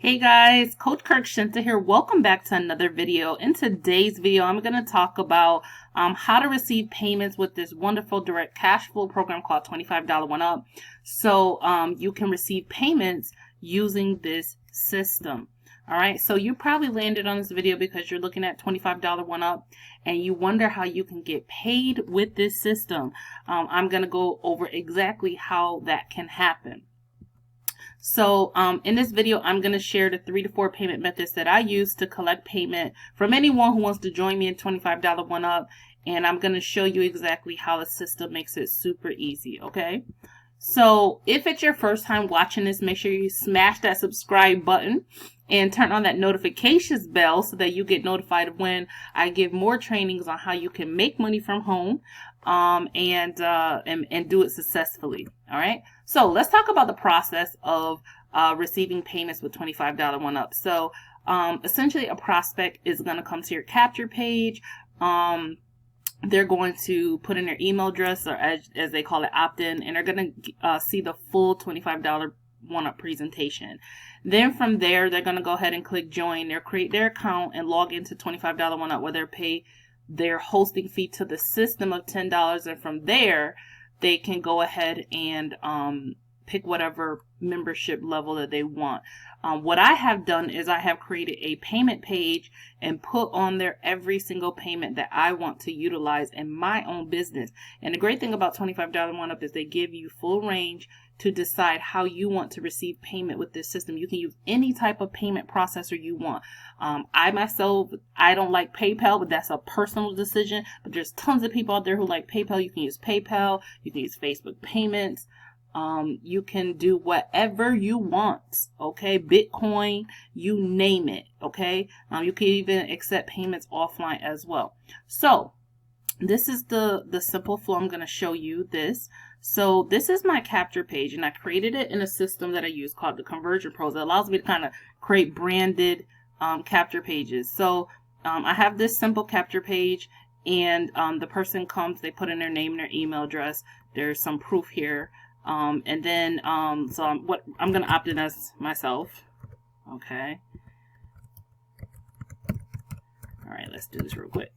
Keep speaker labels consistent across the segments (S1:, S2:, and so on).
S1: Hey guys, Coach 𝐸𝐭𝐻 here. Welcome back to another video. In today's video, I'm going to talk about how to receive payments with this wonderful direct cash flow program called $25 One Up. So you can receive payments using this system. All right, so you probably landed on this video because you're looking at $25 One Up and you wonder how you can get paid with this system. I'm going to go over exactly how that can happen. So in this video, I'm going to share the 3 to 4 payment methods that I use to collect payment from anyone who wants to join me in $25 One Up. And I'm going to show you exactly how the system makes it super easy, okay? So if it's your first time watching this, make sure you smash that subscribe button and turn on that notifications bell so that you get notified when I give more trainings on how you can make money from home and do it successfully. All right. So let's talk about the process of receiving payments with $25 One Up. So essentially, a prospect is going to come to your capture page. They're going to put in their email address, or as they call it, opt-in, and they're going to see the full $25 One Up presentation. Then from there, they're going to go ahead and click join. They'll create their account and log into $25 One Up, where they'll pay their hosting fee to the system of $10. And from there, they can go ahead and pick whatever membership level that they want. What I have done is I have created a payment page and put on there every single payment that I want to utilize in my own business. And the great thing about $25 One Up is they give you full range to decide how you want to receive payment with this system. You can use any type of payment processor you want. I myself, I don't like PayPal, but that's a personal decision. But there's tons of people out there who like PayPal. You can use PayPal. You can use Facebook payments. You can do whatever you want, okay? Bitcoin, you name it, okay? You can even accept payments offline as well. So this is the simple flow. I'm going to show you this. So this is my capture page, and I created it in a system that I use called the Conversion Pros. It allows me to kind of create branded capture pages. So I have this simple capture page, and the person comes, they put in their name and their email address. There's some proof here. And then, so I'm going to opt in as myself. Okay. All right, let's do this real quick.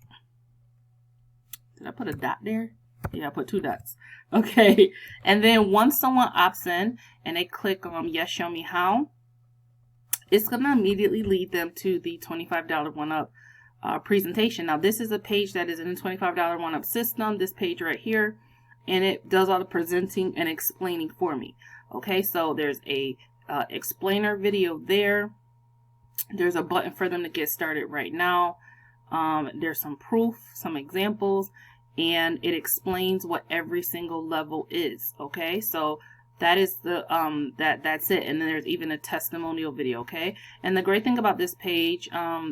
S1: Did I put a dot there? Yeah, I put 2 dots. Okay. And then once someone opts in and they click on yes, show me how, it's going to immediately lead them to the $25 One Up presentation. Now, this is a page that is in the $25 One Up system, this page right here. And it does all the presenting and explaining for me. Okay, so there's a explainer video there. There's a button for them to get started right now. There's some proof, some examples, and it explains what every single level is. Okay, so that is the that's it. And then there's even a testimonial video. Okay, and the great thing about this page,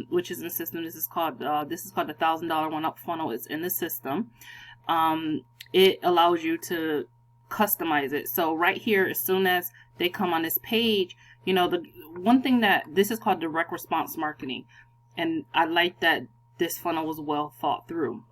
S1: which is in the system, this is called the $1,000 One Up funnel. It's in the system. It allows you to customize it. So right here, as soon as they come on this page, you know, the one thing that this is called direct response marketing. And I like that this funnel was well thought through.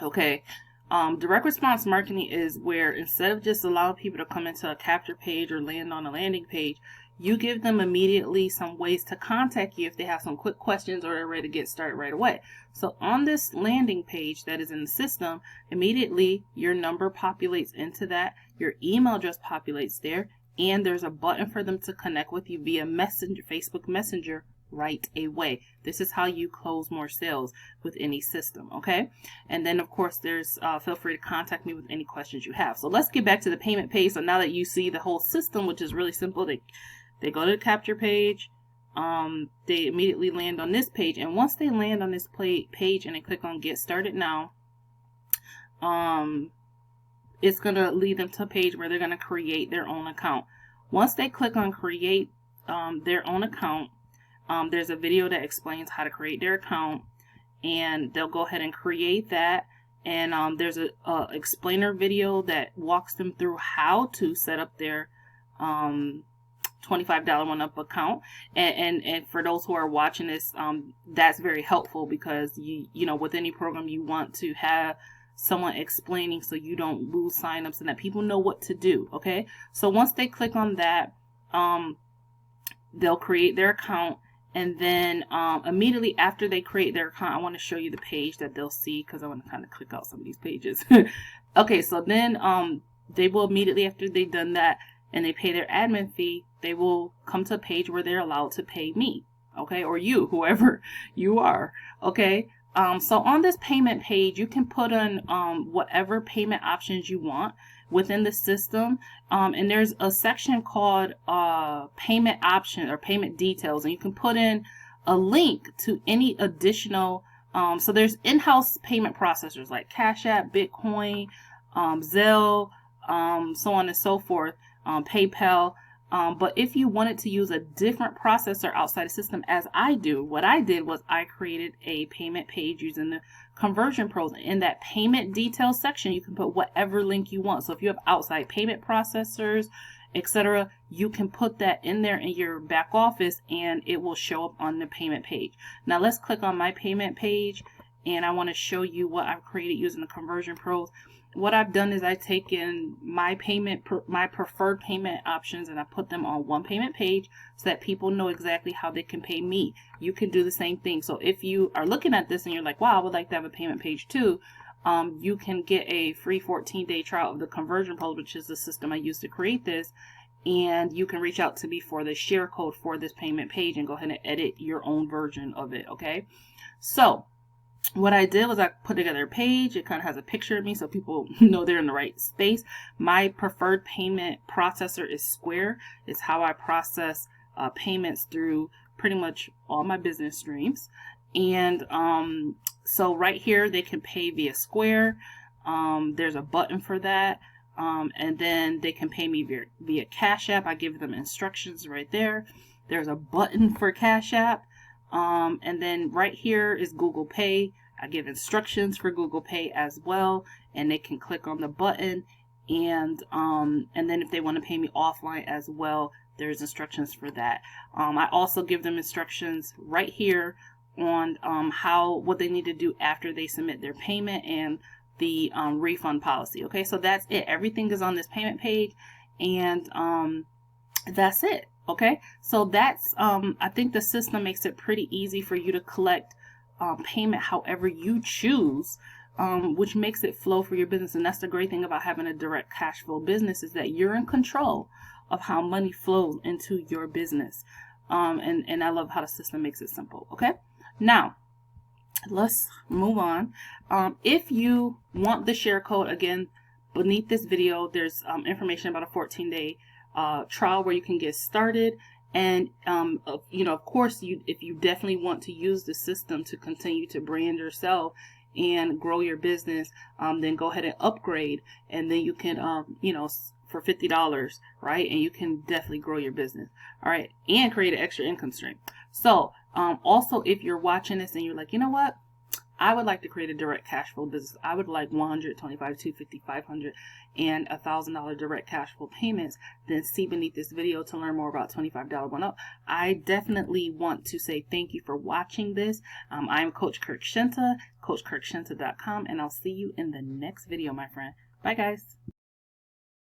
S1: Okay. Direct response marketing is where instead of just allowing people to come into a capture page or land on a landing page, you give them immediately some ways to contact you if they have some quick questions or they're ready to get started right away. So on this landing page that is in the system, immediately your number populates into that, your email address populates there, and there's a button for them to connect with you via Messenger, Facebook Messenger right away. This is how you close more sales with any system, okay? And then of course there's feel free to contact me with any questions you have. So let's get back to the payment page. So now that you see the whole system, which is really simple, they go to the capture page, they immediately land on this page, and once they land on this page and they click on get started now, it's going to lead them to a page where they're going to create their own account. Once they click on create their own account, there's a video that explains how to create their account, and they'll go ahead and create that. And there's a explainer video that walks them through how to set up their $25 One Up account. And for those who are watching this, that's very helpful because you know, with any program you want to have someone explaining so you don't lose signups and that people know what to do. Okay, so once they click on that, they'll create their account. And then immediately after they create their account, I want to show you the page that they'll see, because I want to kind of click out some of these pages. Okay, so then they will immediately after they've done that and they pay their admin fee, they will come to a page where they're allowed to pay me, okay, or you, whoever you are, okay. So on this payment page, you can put in whatever payment options you want within the system, and there's a section called payment option or payment details, and you can put in a link to any additional so there's in-house payment processors like Cash App, Bitcoin, Zelle, so on and so forth, PayPal. But if you wanted to use a different processor outside the system, as I do, what I did was I created a payment page using the Conversion Pros. In that payment details section, you can put whatever link you want. So if you have outside payment processors, etc., you can put that in there in your back office and it will show up on the payment page. Now let's click on my payment page, and I want to show you what I've created using the Conversion Pros. What I've done is I've taken my preferred payment options and I put them on one payment page so that people know exactly how they can pay me. You can do the same thing. So if you are looking at this and you're like, wow, I would like to have a payment page too, you can get a free 14-day trial of the Conversion Pros, which is the system I use to create this. And you can reach out to me for the share code for this payment page and go ahead and edit your own version of it, okay? So what I did was I put together a page. It kind of has a picture of me so people know they're in the right space. My preferred payment processor is Square. It's how I process payments through pretty much all my business streams. And so right here they can pay via Square. There's a button for that. And then they can pay me via Cash App. I give them instructions right there. There's a button for Cash App. And then right here is Google Pay. I give instructions for Google Pay as well, and they can click on the button, and then if they want to pay me offline as well, there's instructions for that. I also give them instructions right here on what they need to do after they submit their payment and the refund policy. Okay, so that's it. Everything is on this payment page, and that's it. Okay, so that's I think the system makes it pretty easy for you to collect payment however you choose, which makes it flow for your business. And that's the great thing about having a direct cash flow business, is that you're in control of how money flows into your business. And I love how the system makes it simple. Okay, now let's move on. If you want the share code, again, beneath this video there's information about a 14-day trial where you can get started. And you know, of course, if you definitely want to use the system to continue to brand yourself and grow your business, then go ahead and upgrade, and then you can you know, for $50, right, and you can definitely grow your business, all right, and create an extra income stream. So also, if you're watching this and you're like, you know what, I would like to create a direct cash flow business. I would like 100, 25, 250, 500, and $1,000 direct cash flow payments. Then see beneath this video to learn more about $25 One Up. I definitely want to say thank you for watching this. I'm Coach 𝐸𝐻𝐸, 𝐸𝐻𝐸.com, and I'll see you in the next video, my friend. Bye, guys.